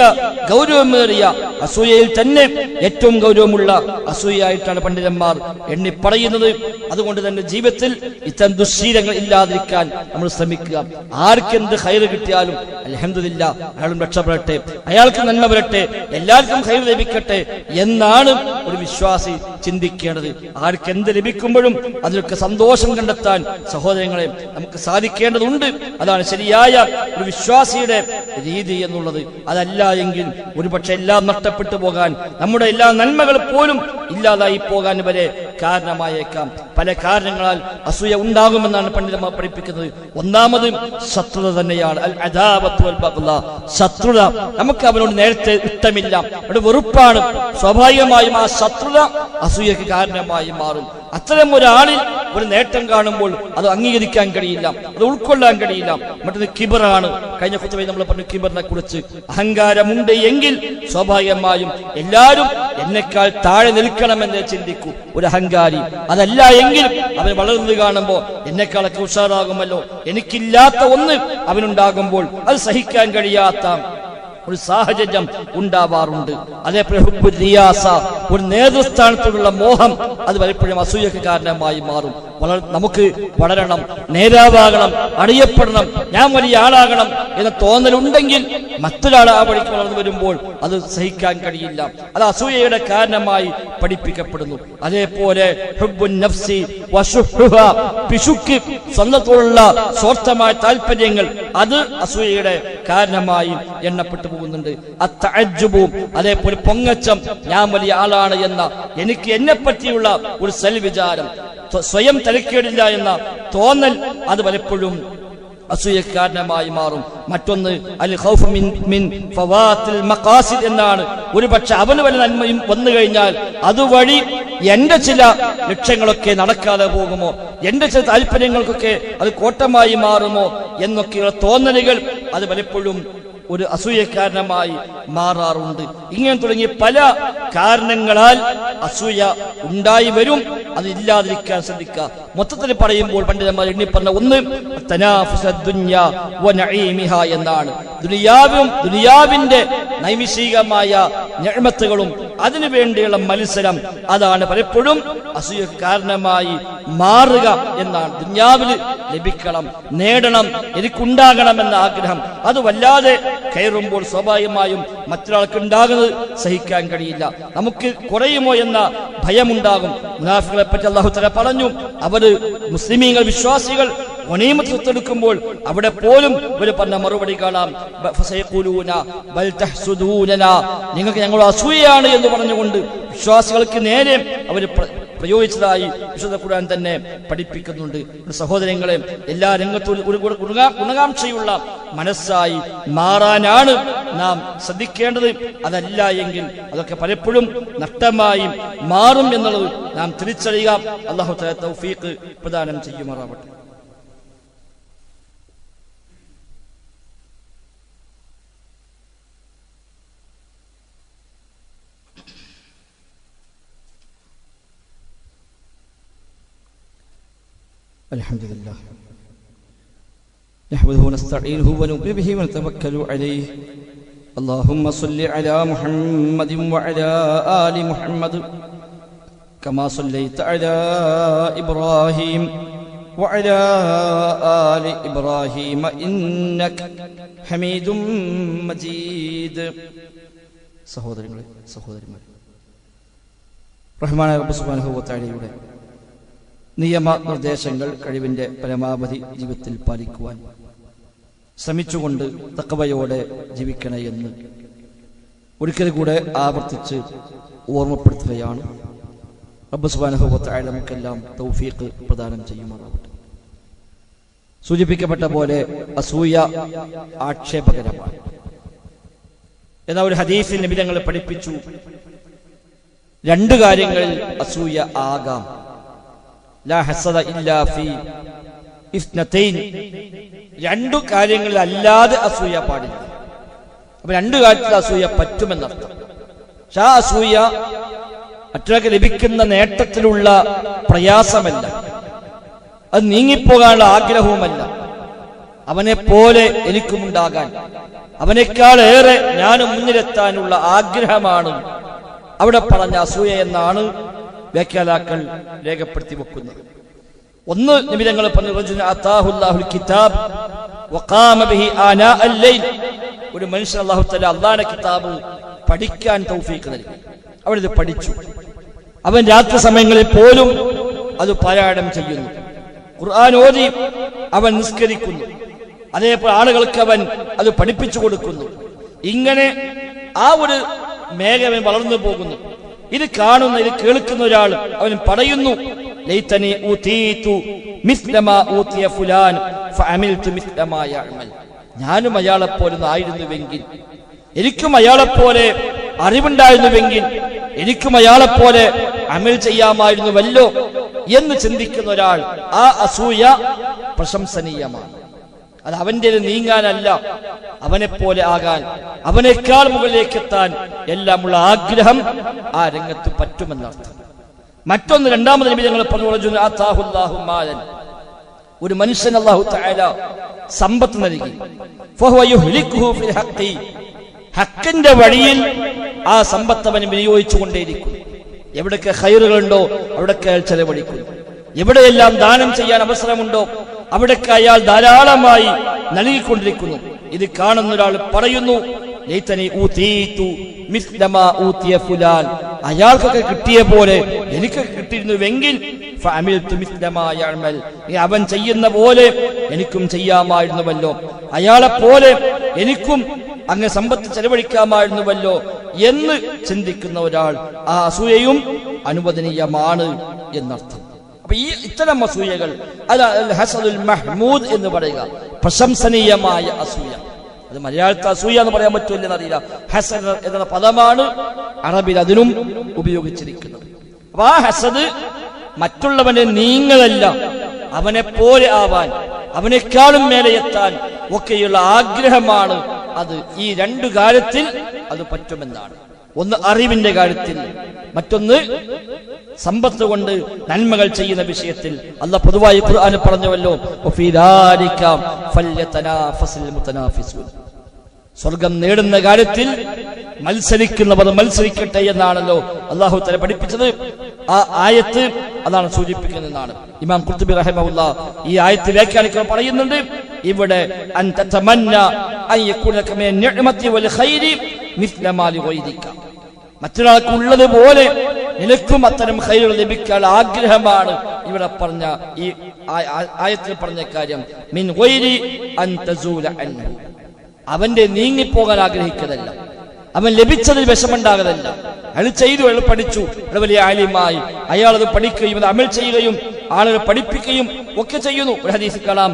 ഗൗരവമേറിയ അസൂയയിൽ തന്നെ ഏറ്റവും ഗൗരവമുള്ള അസൂയയായിട്ടാണ് പണ്ഡിതന്മാർ എണ്ണി പറയുന്നത്. അതുകൊണ്ട് തന്നെ ജീവിതത്തിൽ ഇത്തരം ദുശ്ശീലങ്ങൾ ഇല്ലാതിരിക്കാൻ നമ്മൾ ശ്രമിക്കുക. ആർക്കെന്ത് ഖൈറ് കിട്ടിയാലും അൽഹംദുലില്ലാ, അയാളും രക്ഷപ്പെടട്ടെ, അയാൾക്ക് നന്മ വരട്ടെ, എല്ലാവർക്കും ഖൈറ് ലഭിക്കട്ടെ എന്നാണ് ഒരു വിശ്വാസി ചിന്തിക്കേണ്ടത്. ആർക്കെന്ത് ലഭിക്കുമ്പോഴും അതിലൊക്കെ സന്തോഷം കണ്ടെത്താൻ സഹോദരങ്ങളെ നമുക്ക് സാധിക്കേണ്ടതുണ്ട്. അതാണ് ശരിയായ ഒരു വിശ്വാസിയുടെ രീതി എന്നുള്ളത്. അതല്ല എങ്കിൽ ഒരുപക്ഷെ എല്ലാം നഷ്ടപ്പെട്ടു പോകാൻ, നമ്മുടെ എല്ലാ നന്മകൾ പോലും ഇല്ലാതായി പോകാൻ വരെ കാരണമായേക്കാം. പല കാരണങ്ങളാൽ അസൂയ ഉണ്ടാകുമെന്നാണ് പണ്ഡിതന്മാർ പഠിപ്പിക്കുന്നത്. ഒന്നാമത് ശത്രുത തന്നെയാണ്. അൽ അദാവത്തു വൽ ബഗ്ള, ശത്രുത. നമുക്ക് അവനോട് നേരത്തെ ഇഷ്ടമില്ല, അവിടെ വെറുപ്പാണ്. സ്വാഭാവികമായും ആ ശത്രുത അസൂയക്ക് കാരണമായി മാറും. അത്തരം ഒരാളിൽ ഒരു നേട്ടം കാണുമ്പോൾ അത് അംഗീകരിക്കാൻ കഴിയില്ല, അത് ഉൾക്കൊള്ളാൻ കഴിയില്ല. മറ്റൊന്ന് കിബറാണ്. കഴിഞ്ഞ ഖുതുബയിൽ നമ്മൾ പറഞ്ഞു കിബറിനെ കുറിച്ച്. അഹങ്കാരമുണ്ട് എങ്കിൽ സ്വാഭാവികമായും എല്ലാവരും എന്നെക്കാൾ താഴെ നിൽക്കണമെന്ന് ചിന്തിക്കൂ ഒരു അഹങ്കാരി. അതല്ല എങ്കിൽ അവൻ വളർന്നു കാണുമ്പോൾ എന്നെക്കാളൊക്കെ ഉഷാറാകുമല്ലോ, എനിക്കില്ലാത്ത ഒന്ന് അവനുണ്ടാകുമ്പോൾ അത് സഹിക്കാൻ കഴിയാത്ത ഒരു സാഹചര്യം ഉണ്ടാവാറുണ്ട്. അതേപോലെ ഹുബ്ബു റിയാസ, ഒരു നേതൃസ്ഥാനത്തോടുള്ള മോഹം, അത് പലപ്പോഴും അസൂയക്ക് കാരണമായി മാറും. നമുക്ക് വളരണം, നേതാവാകണം, അറിയപ്പെടണം, ഞാൻ വലിയ ആളാകണം എന്ന തോന്നലുണ്ടെങ്കിൽ മറ്റൊരാൾ ആ വഴിക്ക് വളർന്നു വരുമ്പോൾ അത് സഹിക്കാൻ കഴിയില്ല. അത് അസൂയയുടെ കാരണമായി പഠിപ്പിക്കപ്പെടുന്നു. അതേപോലെ ഹുബ്ബുൻ നഫ്സി വശുഹ്ഹ, പിശുക്ക്, സ്വന്തത്തോടുള്ള സ്വാർത്ഥമായ താല്പര്യങ്ങൾ, അത് അസൂയയുടെ കാരണമായി എണ്ണപ്പെട്ടു പോകുന്നുണ്ട്. അത്തഅജ്ജുബും, അതേപോലെ പൊങ്ങച്ചം, ഞാൻ വലിയ ആളാണ് എന്ന, എനിക്ക് എന്നെ പറ്റിയുള്ള ഒരു സെൽവിചാരം, സ്വയം തലക്കേടില്ല എന്ന തോന്നൽ, അത് പലപ്പോഴും അസൂയക്കാരനമായി മാറും. മറ്റൊന്ന് അൽ ഖൗഫ് മിൻ ഫവാത്തിൽ മഖാസിദ് എന്നാണ്. ഒരുപക്ഷെ അവന് വല്ല നന്മയും വന്നു കഴിഞ്ഞാൽ അതുവഴി എന്റെ ചില ലക്ഷ്യങ്ങളൊക്കെ നടക്കാതെ പോകുമോ, എന്റെ ചില താല്പര്യങ്ങൾക്കൊക്കെ അത് കോട്ടമായി മാറുമോ എന്നൊക്കെയുള്ള തോന്നലുകൾ അത് പലപ്പോഴും ഒരു അസൂയക്കാരനമായി മാറാറുണ്ട്. ഇങ്ങനെ തുടങ്ങിയ പല കാരണങ്ങളാൽ അസൂയ ഉണ്ടായി വരും. അത് ഇല്ലാതിരിക്കാൻ ശ്രദ്ധിക്കുക. മൊത്തത്തിൽ പറയുമ്പോൾ പണ്ഡിതന്മാർ എണ്ണി പറഞ്ഞ ഒന്ന് എന്നാണ്. ദുനിയാവിന്റെ നൈമിഷികമായ നിഅമത്തുകളും അതിനു വേണ്ടിയുള്ള മത്സരം, അതാണ് പലപ്പോഴും അസൂയക്ക് കാരണമായി മാറുക എന്നാണ്. ദുനിയാവിൽ ലഭിക്കണം, നേടണം, എനിക്കുണ്ടാകണമെന്ന ആഗ്രഹം അത് വല്ലാതെ കയറുമ്പോൾ സ്വാഭാവികമായും മറ്റൊരാൾക്ക് ഉണ്ടാകുന്നത് സഹിക്കാൻ കഴിയില്ല. നമുക്ക് കുറയുമോ എന്ന ഭയമുണ്ടാകും. മുനാഫികളെ പറ്റി അല്ലാഹു തആല പറഞ്ഞു, അവര് മുസ്ലിമീങ്ങൾ വിശ്വാസികൾ ഗനീമത്ത് സ്വത്തെടുക്കുമ്പോൾ അവിടെ പോലും ഇവർ പറഞ്ഞ മറുപടി കാണാം, നിങ്ങൾക്ക് ഞങ്ങൾ അസൂയയാണ് എന്ന് പറഞ്ഞുകൊണ്ട് വിശ്വാസികൾക്ക് നേരെ അവർ പ്രയോഗിച്ചതായി വിശുദ്ധ ഖുർആൻ തന്നെ പഠിപ്പിക്കുന്നുണ്ട്. സഹോദരങ്ങളെ, എല്ലാ രംഗത്തും ഒരു ഗുണകാംക്ഷയുള്ള മനസ്സായി മാറാനാണ് നാം ശ്രദ്ധിക്കേണ്ടത്. അതല്ല എങ്കിൽ അതൊക്കെ പലപ്പോഴും നഷ്ടമായി മാറും എന്നുള്ളത് നാം തിരിച്ചറിയുക. അല്ലാഹു തആല തൗഫീഖ് പ്രദാനം ചെയ്യുമാറാവട്ടെ. الحمد لله نحمده ونستعينه ونؤمن به ونتوكل عليه اللهم صل على محمد وعلى آل محمد كما صليت على إبراهيم وعلى آل إبراهيم إنك حميد مجيد. സഹോദരങ്ങളെ, സഹോദരിമാരെ, റഹ്മാനായ റബ്ബ് സുബ്ഹാനഹു വ തആലയുടെ നിയമനിർദ്ദേശങ്ങൾ കഴിവിന്റെ പരമാവധി ജീവിതത്തിൽ പാലിക്കുവാൻ ശ്രമിച്ചുകൊണ്ട് തഖ്വയോടെ ജീവിക്കണേ എന്ന് ഒരിക്കൽ കൂടെ ആവർത്തിച്ച് ഓർമ്മപ്പെടുത്തുകയാണ്. റബ്ബ് സുബ്ഹാനഹു വ തആല നമുക്കെല്ലാം തൗഫീഖ് പ്രദാനം ചെയ്യുമാറാവട്ടെ. സൂചിപ്പിക്കപ്പെട്ട പോലെ അസൂയ ആക്ഷേപകരമാണ്. എന്നാൽ ഒരു ഹദീസിൽ നബി തങ്ങൾ പഠിപ്പിച്ചു, രണ്ട് കാര്യങ്ങളിൽ അസൂയ ആകാം. ലാ ഹസദ ഇല്ലാ ഫീ ഇസ്നതൈൻ, രണ്ടു കാര്യങ്ങളിൽ അല്ലാതെ അസൂയ പാടില്ല. അപ്പൊ രണ്ടു കാര്യത്തിൽ അസൂയ പറ്റുമെന്നർത്ഥം. പക്ഷെ ആ അസൂയ മറ്റൊരാൾക്ക് ലഭിക്കുന്ന നേട്ടത്തിലുള്ള പ്രയാസമല്ല, അത് നീങ്ങിപ്പോകാനുള്ള ആഗ്രഹവുമല്ല. അവനെ പോലെ എനിക്കുമുണ്ടാകാൻ, അവനേക്കാൾ ഏറെ ഞാനും മുന്നിലെത്താനുള്ള ആഗ്രഹമാണ് അവിടെ പറഞ്ഞ അസൂയ എന്നാണ് വ്യാഖ്യാതാക്കൾ രേഖപ്പെടുത്തി വെക്കുന്നത്. ഒന്ന് നബി തങ്ങൾ പറഞ്ഞു, ഒരു മനുഷ്യൻ അല്ലാഹു തആല അല്ലാഹുവിന്റെ കിതാബ് പഠിക്കാൻ തൗഫീഖ് നൽകി. അവനത് പഠിച്ചു. അവൻ രാത്രി സമയങ്ങളിൽ പോലും അത് പാരായണം ചെയ്യുന്നു. ഖുർആൻ ഓതി അവൻ നിസ്കരിക്കുന്നു. അതേപോലെ ആളുകൾക്ക് അവൻ അത് പഠിപ്പിച്ചു കൊടുക്കുന്നു. ഇങ്ങനെ ആ ഒരു മേഖല വളർന്നു പോകുന്നു. ഇത് കാണുന്ന, ഇത് കേൾക്കുന്ന ഒരാൾ അവൻ പറയുന്നു, ലൈതനി ഊതീതു മിസ്ല മാ ഊതിയ ഫുലാൻ ഫഅമിൽതു മിസ്ല മാ യഅമൽ, ഞാനും അയാളെപ്പോലെ ആയിരുന്നുവെങ്കിൽ, എനിക്കും അയാളെപ്പോലെ അറിവുണ്ടായിരുന്നുവെങ്കിൽ, എനിക്കും അയാളെപ്പോലെ അമൽ ചെയ്യാമായിരുന്നുവല്ലോ എന്ന് ചിന്തിക്കുന്ന ഒരാൾ, ആ അസൂയ പ്രശംസനീയമാണ്. അത് അവന്റെ നീങ്ങാനല്ല, അവനെപ്പോലെ ആകാൻ, അവനേക്കാൾ മുകളിലേക്ക് എത്താൻ എല്ലാമുള്ള ആഗ്രഹം ആ രംഗത്ത് പറ്റുമെന്നർത്ഥം. മറ്റൊന്ന്, രണ്ടാമത് നബി ഞങ്ങൾ പറഞ്ഞു, ഒരു മനുഷ്യൻ അല്ലാഹു തആല സമ്പത്ത് നൽകി, ഫഹുവ യുഹ്ലികുഹു ഫിൽ ഹഖ്, ഹക്കിന്റെ വഴിയിൽ ആ സമ്പത്ത് അവൻ വിനിയോഗിച്ചുകൊണ്ടേയിരിക്കും. എവിടൊക്കെ ഖൈറുകളുണ്ടോ അവിടൊക്കെ അയാൾ ചെലവഴിക്കുന്നു. എവിടെയെല്ലാം ദാനം ചെയ്യാൻ അവസരമുണ്ടോ അവിടൊക്കെ അയാൾ ധാരാളമായി നൽകിക്കൊണ്ടിരിക്കുന്നു. ഇത് കാണുന്ന ഒരാൾ പറയുന്നു, ലൈതനി ഊതീതു മിസ്ല മാ ഊതിയ ഫുലാൻ, അയാൾക്കൊക്കെ കിട്ടിയ പോലെ എനിക്ക് കിട്ടിയിരുന്നുവെങ്കിൽ ഫഅമിൽതു മിസ്ല മാ യഅമൽ, അവൻ ചെയ്യുന്ന പോലെ എനിക്കും ചെയ്യാമായിരുന്നുവല്ലോ, അയാളെപ്പോലെ എനിക്കും അങ്ങ് സമ്പത്ത് ചെലവഴിക്കാമായിരുന്നുവല്ലോ എന്ന് ചിന്തിക്കുന്ന ഒരാൾ, ആ അസൂയയും അനുവദനീയമാണ് എന്നർത്ഥം. അപ്പൊ ഈ ഇത്തരം അസൂയകൾ, അത് ഹസദുൽ മഹ്മൂദ് എന്ന് പറയുക, പ്രശംസനീയമായ അസൂയ. അത് മലയാളത്തിൽ അസൂയ എന്ന് പറയാൻ പറ്റുമെന്ന് അറിയില്ല. ഹസദ് എന്ന പദമാണ് അറബിൽ അതിനും ഉപയോഗിച്ചിരിക്കുന്നത്. അപ്പൊ ആ ഹസദ് മറ്റുള്ളവന്റെ നീങ്ങലല്ല, അവനെ പോലെ ആവാൻ, അവനേക്കാളും മേലെ എത്താൻ ഒക്കെയുള്ള ആഗ്രഹമാണ്. അത് ഈ രണ്ടു കാര്യത്തിൽ അത് പറ്റുമെന്നാണ്. ഒന്ന് അറിവിന്റെ കാര്യത്തിൽ, മറ്റൊന്ന് സമ്പത്ത് കൊണ്ട് നന്മകൾ ചെയ്യുന്ന വിഷയത്തിൽ. അല്ലാഹു പൊതുവായി ഖുർആനിൽ പറഞ്ഞുവല്ലോ, വഫീ ദാലിക ഫല്യതനാഫസിൽ മുതനാഫിസൂൻ. സ്വർഗം നേടുന്ന കാര്യത്തിൽ മത്സരിക്കുന്നവർ മത്സരിക്കട്ടെ എന്നാണല്ലോ അല്ലാഹു തആല പഠിപ്പിച്ചത്. ആ ആയത്ത് അതാണ് സൂചിപ്പിക്കുന്നതെന്നാണ് ഇമാം ഖുർത്തുബി റഹിമഹുല്ലാഹ് ഈ ആയത്ത് വ്യാഖ്യാനിക്കുമ്പോൾ പറയുന്നുണ്ട്, ഇവിടെ അൻ തതമന്ന അൻ യകൂന കമിന നിഅമതി വൽ ഖൈരി മിസ്ല മാ ലിഗൈരിക. മറ്റൊരാൾക്ക് ഉള്ളതുപോലെ നിനക്കും അത്തരം ഖൈറുകൾ ലഭിക്കാൻ ആഗ്രഹമാണ് ഇവിടെ പറഞ്ഞ ഈ ആയത്തിൽ പറഞ്ഞ കാര്യം. മിൻ ഗൈരി അൻ തസൂല അൻഹു, അവന്റെ നീങ്ങിപ്പോകാൻ ആഗ്രഹിക്കതല്ല, അവൻ ലഭിച്ചതിൽ വിഷമുണ്ടാകതല്ല. അയാൾ ചെയ്തു, അയാൾ പഠിച്ചു, അയാൾ വലിയ ആലിമായി, അയാൾ അത് പഠിക്കുകയും അത് അമൽ ചെയ്യുകയും ആളുകളെ പഠിപ്പിക്കുകയും ഒക്കെ ചെയ്യുന്നു. ഒരു ഹദീസിൽ കാണാം,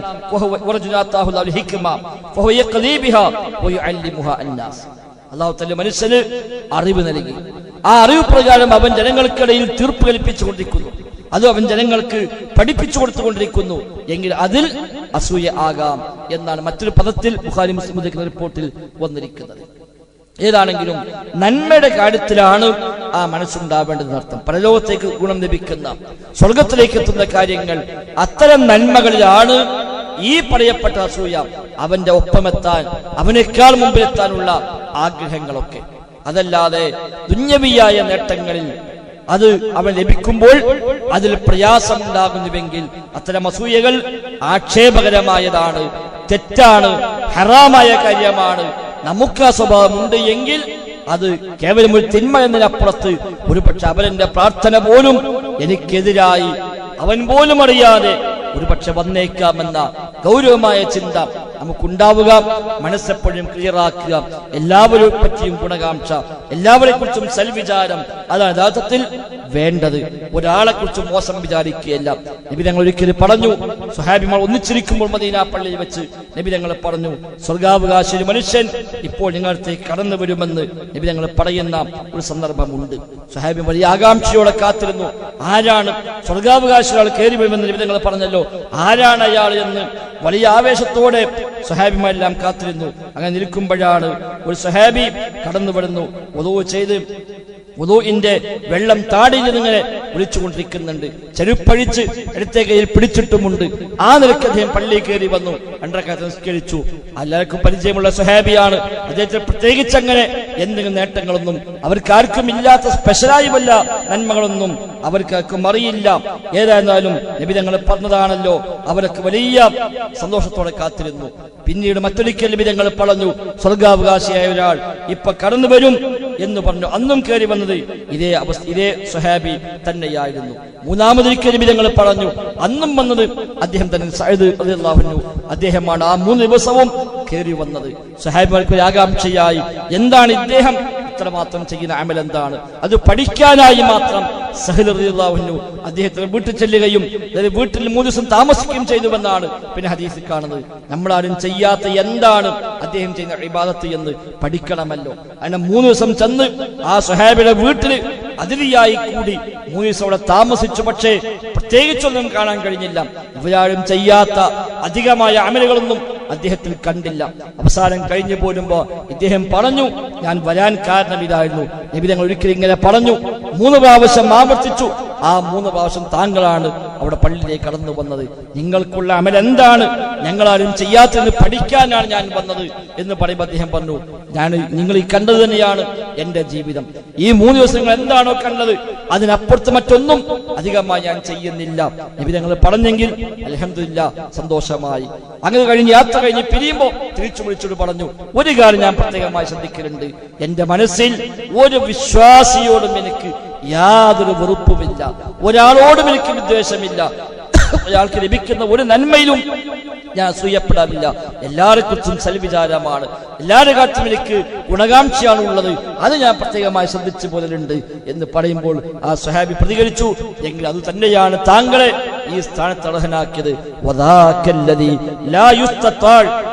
അല്ലാഹു തആല മനുഷ്യന് അറിവ് നൽകി. ആ അറിവ് പ്രകാരം അവൻ ജനങ്ങൾക്കിടയിൽ തീർപ്പ് കൽപ്പിച്ചുകൊണ്ടിരിക്കുന്നു, അത് അവൻ ജനങ്ങൾക്ക് പഠിപ്പിച്ചു കൊടുത്തുകൊണ്ടിരിക്കുന്നു എങ്കിൽ അതിൽ അസൂയ ആകാം എന്നാണ് മറ്റൊരു പദത്തിൽ ബുഖാരി മുസ്ലിം ഉദ്ധരിക്കുന്ന റിപ്പോർട്ടിൽ വന്നിരിക്കുന്നത്. ഏതാണെങ്കിലും നന്മയുടെ കാര്യത്തിലാണ് ആ മനസ്സുണ്ടാവേണ്ടതെന്ന് അർത്ഥം. പരലോകത്തേക്ക് ഗുണം ലഭിക്കുന്ന, സ്വർഗത്തിലേക്ക് എത്തുന്ന കാര്യങ്ങൾ, അത്തരം നന്മകളിലാണ് ഈ പറയപ്പെട്ട അസൂയ, അവന്റെ ഒപ്പമെത്താൻ, അവനേക്കാൾ മുമ്പിലെത്താനുള്ള ആഗ്രഹങ്ങളൊക്കെ. അതല്ലാതെ ദുന്യവിയായ നേട്ടങ്ങളിൽ അത് അവൻ ലഭിക്കുമ്പോൾ അതിൽ പ്രയാസമുണ്ടാകുന്നുവെങ്കിൽ അത്തരം അസൂയകൾ ആക്ഷേപകരമായതാണ്, തെറ്റാണ്, ഹറാമായ കാര്യമാണ്. നമുക്ക് ആ സ്വഭാവമുണ്ട് എങ്കിൽ അത് കേവലം ഒരു തിന്മ എന്നതിനപ്പുറത്ത് ഒരുപക്ഷെ അവന്റെ പ്രാർത്ഥന പോലും എനിക്കെതിരായി അവൻ പോലും അറിയാതെ ഒരുപക്ഷെ വന്നേക്കാമെന്ന ഗൗരവമായ ചിന്ത നമുക്കുണ്ടാവുക. മനസ്സെപ്പോഴും ക്ലിയറാക്കുക, എല്ലാവരെ പറ്റിയും ഗുണകാംക്ഷ, എല്ലാവരെ കുറിച്ചും സൽവിചാരം, അതാണ് യഥാർത്ഥത്തിൽ വേണ്ടത്. ഒരാളെ കുറിച്ചും മോശം വിചാരിക്കുകയല്ല. നബി തങ്ങൾ ഒരിക്കലും പറഞ്ഞു, സ്വഹാബിമാർ ഒന്നിച്ചിരിക്കുമ്പോൾ മദീന പള്ളിയിൽ വെച്ച് നബി തങ്ങൾ പറഞ്ഞു, സ്വർഗാവകാശി മനുഷ്യൻ ഇപ്പോൾ നിങ്ങളടുത്തേക്ക് കടന്നു വരുമെന്ന് നബി തങ്ങൾ പറയുന്ന ഒരു സന്ദർഭമുണ്ട്. സ്വഹാബി വലിയ ആകാംക്ഷയോടെ കാത്തിരുന്നു, ആരാണ് സ്വർഗാവകാശികൾ കയറി വരുമെന്ന് നബി തങ്ങൾ പറഞ്ഞല്ലോ, ആരാണ് അയാൾ എന്ന് വലിയ ആവേശത്തോടെ സ്വഹാബിമാരെല്ലാം കാത്തിരുന്നു. അങ്ങനെ നിൽക്കുമ്പോഴാണ് ഒരു സ്വഹാബി കടന്നു വരുന്നു, വുളൂ ചെയ്ത് വുളൂഇന്റെ വെള്ളം താടിയിൽ നിന്നിങ്ങനെ വിളിച്ചുകൊണ്ടിരിക്കുന്നുണ്ട്, ചെരുപ്പഴിച്ച് എടുത്ത കയ്യിൽ പിടിച്ചിട്ടുമുണ്ട്. ആ നിലയ്ക്ക് അദ്ദേഹം പള്ളിയിൽ കയറി വന്നു, 2 റക്അത്ത് നിസ്കരിച്ചു. എല്ലാവർക്കും പരിചയമുള്ള സ്വഹാബിയാണ്. അദ്ദേഹത്തിന് പ്രത്യേകിച്ച് അങ്ങനെ എന്തെങ്കിലും നേട്ടങ്ങളൊന്നും അവർക്കാർക്കും ഇല്ലാത്ത സ്പെഷ്യലായി വല്ല നന്മകളൊന്നും അവർക്കാർക്കും അറിയില്ല. ഏതായിരുന്നാലും നബി തങ്ങൾ പറഞ്ഞതാണല്ലോ, അവരൊക്കെ വലിയ സന്തോഷത്തോടെ കാത്തിരുന്നു. പിന്നീട് മറ്റൊരിക്കൽ നബി തങ്ങൾ പറഞ്ഞു, സ്വർഗാവകാശിയായ ഒരാൾ ഇപ്പൊ കടന്നു വരും എന്ന് പറഞ്ഞു. അന്നും കയറി വന്നത് ഇതേ സ്വഹാബി തന്നെയായിരുന്നു. മൂന്നാമതൊരിക്കൽ നബി തങ്ങൾ പറഞ്ഞു, അന്നും വന്നത് അദ്ദേഹം തന്നെ, സഅദ് റളിയല്ലാഹു അൻഹു, അദ്ദേഹമാണ്. ആ 3 ദിവസവും കയറി വന്നത്. സ്വഹാബികൾക്ക് ആകാംക്ഷയായി, എന്താണ് ഇദ്ദേഹം ഇത്രമാത്രം ചെയ്യുന്ന അമൽ, എന്താണ് അത് പഠിക്കാനായി മാത്രം സഹൽ റളിയല്ലാഹു അൻഹു അദ്ദേഹത്തിന് വീട്ടിൽ ചെല്ലുകയും വീട്ടിൽ 3 ദിവസം താമസിക്കുകയും ചെയ്തുവെന്നാണ് പിന്നെ ഹദീസിൽ കാണുന്നത്. നമ്മളാരും ചെയ്യാത്ത എന്താണ് അദ്ദേഹം ചെയ്യുന്ന ഇബാദത്ത് എന്ന് പഠിക്കണമല്ലോ. അങ്ങനെ 3 ദിവസം ചെന്ന് ആ സ്വഹാബിയുടെ വീട്ടിൽ അതിഥിയായി കൂടി 3 ദിവസം അവിടെ താമസിച്ചു. പക്ഷേ പ്രത്യേകിച്ചൊന്നും കാണാൻ കഴിഞ്ഞില്ല. ഇവരാരും ചെയ്യാത്ത അധികമായ അമലുകളൊന്നും അദ്ദേഹത്തിൽ കണ്ടില്ല. അവസാനം കഴിഞ്ഞു പോരുമ്പോ ഇദ്ദേഹം പറഞ്ഞു, ഞാൻ വരാൻ കാരണം ഇതായിരുന്നു. നബി തങ്ങൾ ഒരിക്കലും ഇങ്ങനെ പറഞ്ഞു, 3 പ്രാവശ്യം ആവർത്തിച്ചു. ആ 3 പ്രാവശ്യം താങ്കളാണ് അവിടെ പള്ളിയിലേക്ക് കടന്നു വന്നത്. നിങ്ങൾക്കുള്ള അമൽ എന്താണ്, ഞങ്ങളാരും ചെയ്യാത്തതെന്ന് പഠിക്കാനാണ് ഞാൻ വന്നത് എന്ന് പറയുമ്പോൾ അദ്ദേഹം പറഞ്ഞു, നിങ്ങൾ ഈ കണ്ടത് തന്നെയാണ് എന്റെ ജീവിതം. ഈ 3 ദിവസം നിങ്ങൾ എന്താണോ കണ്ടത് അതിനപ്പുറത്ത് മറ്റൊന്നും അധികമായി ഞാൻ ചെയ്യുന്നില്ല. നബി തങ്ങൾ പറഞ്ഞെങ്കിൽ അൽഹംദുലില്ലാ, സന്തോഷമായി. അങ്ങനെ കഴിഞ്ഞ് യാത്ര കഴിഞ്ഞ് പിരിയുമ്പോ തിരിച്ചു വിളിച്ചോട് പറഞ്ഞു, ഒരു കാര്യം ഞാൻ പ്രത്യേകമായി ശ്രദ്ധിക്കലുണ്ട്, എന്റെ മനസ്സിൽ ഒരു വിശ്വാസിയോടും എനിക്ക് യാതൊരു വെറുപ്പുമില്ല, ഒരാളോടും എനിക്ക് വിദ്വേഷമില്ല, അയാൾക്ക് ലഭിക്കുന്ന ഒരു നന്മയിലും ഞാൻ അസൂയപ്പെടാറില്ല. എല്ലാരെ കുറിച്ചും സൽവിചാരമാണ്, എല്ലാവരുടെ കാര്യത്തിലും എനിക്ക് ഗുണകാംക്ഷയാണ് ഉള്ളത്. അത് ഞാൻ പ്രത്യേകമായി ശ്രദ്ധിച്ചു പോലുണ്ട് എന്ന് പറയുമ്പോൾ ആ സ്വഹാബി പ്രതികരിച്ചു, എങ്കിൽ അത് തന്നെയാണ് താങ്കളെ ഈ സ്ഥാനത്ത് അർഹനാക്കിയത്.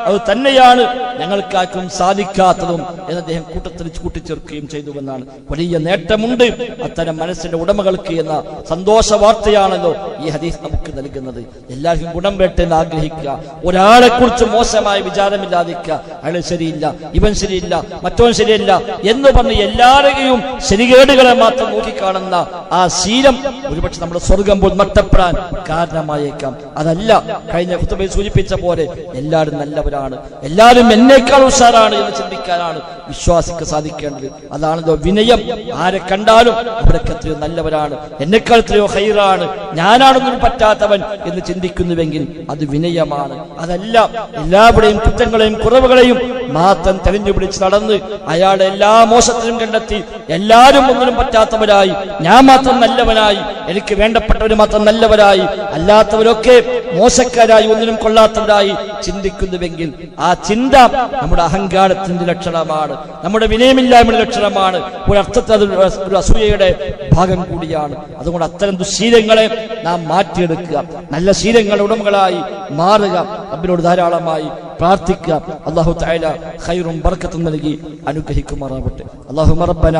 അത് തന്നെയാണ് ഞങ്ങൾക്കാർക്കും സാധിക്കാത്തതും എന്ന് അദ്ദേഹം കൂട്ടത്തിൽ കൂട്ടിച്ചേർക്കുകയും ചെയ്തുവെന്നാണ്. വലിയ നേട്ടമുണ്ട് അത്തരം മനസ്സിന്റെ ഉടമകൾക്ക് എന്ന സന്തോഷ വാർത്തയാണല്ലോ ഈ ഹദീസ് നമുക്ക് നൽകുന്നത്. എല്ലാവർക്കും ഗുണം വേട്ടെന്ന് ആഗ്രഹിക്കുക, ഒരാളെ കുറിച്ച് മോശമായ വിചാരമില്ലാതിരിക്കുക. അയാൾ ശരിയില്ല, ഇവൻ ശരിയില്ല, മറ്റവൻ ശരിയല്ല എന്ന് പറഞ്ഞ് എല്ലാവരെയും ശരികേടുകളെ മാത്രം നോക്കിക്കാണുന്ന ആ ശീലം ഒരുപക്ഷെ നമ്മുടെ സ്വർഗം പോലും നഷ്ടപ്പെടാൻ കാരണമായേക്കാം. അതല്ല, കഴിഞ്ഞ ഖുതുബയിൽ സൂചിപ്പിച്ച പോലെ എല്ലാവരും നല്ലവരാണ്, എല്ലാവരും എന്നേക്കാൾ ഉഷാറാണ് എന്ന് ചിന്തിക്കാനാണ് വിശ്വാസിക്ക് സാധിക്കേണ്ടത്. അതാണല്ലോ വിനയം. ആരെ കണ്ടാലും അവരൊക്കെ എത്രയോ നല്ലവരാണ്, എന്നെക്കാൾ എത്രയോ ഹൈറാണ്, ഞാനാണൊന്നും പറ്റാത്തവൻ എന്ന് ചിന്തിക്കുന്നുവെങ്കിൽ അത് വിനയമാണ്. അതല്ല, എല്ലാവരുടെയും കുറ്റങ്ങളെയും കുറവുകളെയും മാത്രം തെരഞ്ഞുപിടിച്ച് നടന്ന് അയാളുടെ എല്ലാ മോശത്തിനും കണ്ടെത്തി എല്ലാവരും ഒന്നിനും പറ്റാത്തവരായി, ഞാൻ മാത്രം നല്ലവനായി, എനിക്ക് വേണ്ടപ്പെട്ടവർ മാത്രം നല്ലവരായി, അല്ലാത്തവരൊക്കെ മോശക്കാരായി ഒന്നിനും കൊള്ളാത്തവരായി ചിന്തിക്കുന്നുവെങ്കിൽ ആ ചിന്ത നമ്മുടെ അഹങ്കാരത്തിന്റെ ലക്ഷണമാണ്, നമ്മുടെ വിനയമില്ലായ്മയുടെ ലക്ഷണമാണ്. ഒരർത്ഥത്തിൽ അത് ഒരു അസൂയയുടെ ഭാഗം കൂടിയാണ്. അതുകൊണ്ട് അത്തരം ദുശീലങ്ങളെ നാം മാറ്റിയെടുക്കുക, നല്ല ശീലങ്ങളുടെ ഉടമകളായി മാറുക, റബ്ബിനോട് ധാരാളമായി പ്രാർത്ഥിക്കുക. അല്ലാഹു തആല ഖൈറും ബർക്കത്തും നൽകി അനുഗ്രഹിക്കുമാറാവട്ടെ. അല്ലാഹുമ്മ റബ്ബന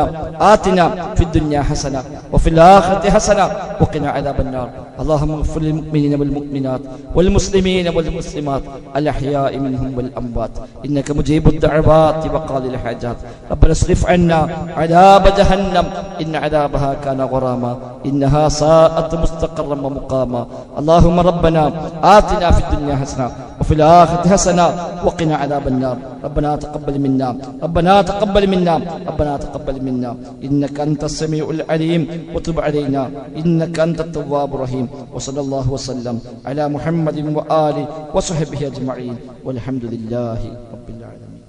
ആതിനാ ഫിദ് ദുനിയ ഹസന വഫിൽ ആഖിറതി ഹസന വഖിനാ അദാബന്നാർ. അല്ലാഹുമ്മ ഇഗ്ഫിർ ലിൽ മുഅ്മിനീന വൽ മുഅ്മിനാത്ത് വൽ മുസ്ലിമീന വൽ മുസ്ലിമാത്ത് അൽ അഹ്യാഇ മിൻഹും വൽ അംവാത്ത് ഇന്നക മുജീബുദ് ദഅവാതി വഖാദിൽ ഹാജാത്ത്. റബ്ബന ഇസ്രിഫ് അന്നാ അദാബ ജഹന്നം ഇന്ന അദാബഹാ കാന ഗറാമാ ഇന്നഹാ സാഅത് മുസ്തഖറൻ വമുഖാമാ. അല്ലാഹുമ്മ റബ്ബന ആതിനാ ഫിദ് ദുനിയ ഹസന وفي الآخرة حسنة وقنا عذاب النار. ربنا تقبل منا ربنا تقبل منا ربنا تقبل منا إنك أنت السميع العليم وتب علينا إنك أنت التواب الرحيم. وصلى الله وسلم على محمد وآله وصحبه أجمعين والحمد لله رب العالمين.